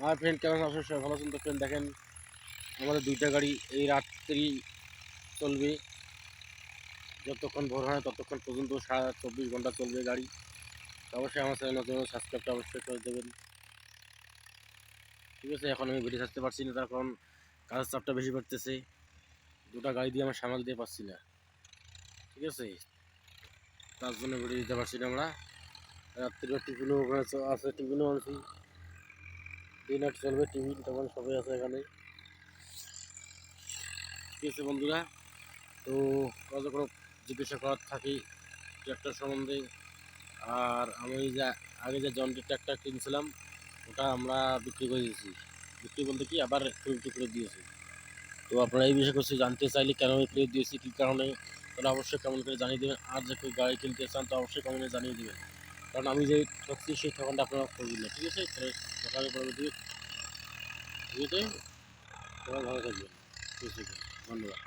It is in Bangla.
আমার ফ্রেন্ড কেমন আছে? সবাই ভালো আছেন তো ফ্রেন্ড? দেখেন, আমাদের দুইটা গাড়ি এই রাত্রি চলবে, যতক্ষণ ভোর হয় ততক্ষণ পর্যন্ত 24 ঘন্টা চলবে গাড়ি। তো অবশ্যই আমার চ্যানেল নতুন সাবস্ক্রাইবটা অবশ্যই করে দেবেন। ঠিক আছে, এখন আমি ভিডিও ছাড়তে পারছি না, তার কারণ কাজের চাপটা বেশি পড়তেছে। দুটা গাড়ি দিয়ে আমার সামাল দিতে পারছি না। ঠিক আছে, তার জন্য ভিডিও দিতে পারছি না আমরা। রাত্রির টিফিনও ওখানে আছে, টিফিনও আনছি, দিন রাত চলবে টিফিন, তখন সবাই আছে এখানে। ঠিক আছে বন্ধুরা, তো কাজে কোনো জিজ্ঞাসা করার থাকি ট্র্যাক্টর সম্বন্ধে। আর আমি যে আগে যে জন্ডির ট্র্যাক্টর কিনছিলাম, ওটা আমরা বিক্রি করে দিয়েছি। বিক্রি বলতে কি, আবার বিক্রি করে দিয়েছি। তো আপনারা এই বিষয়ে কিছু জানতে চাইলে কেন বিক্রি দিয়েছি, কী কারণে, তাহলে অবশ্যই কমেন্ট করে জানিয়ে দেবেন। আর যে কেউ গাড়ি কিনতে চান তো অবশ্যই কমেন্টে জানিয়ে দেবেন, কারণ আমি যে ঠকছি সেই ঠকানটা আপনারা করবেন না। ঠিক আছে, তাহলে সকালে পরবর্তী ঠিক আছে, সবাই ভালো থাকবেন, সুস্থ থাকবেন। ধন্যবাদ।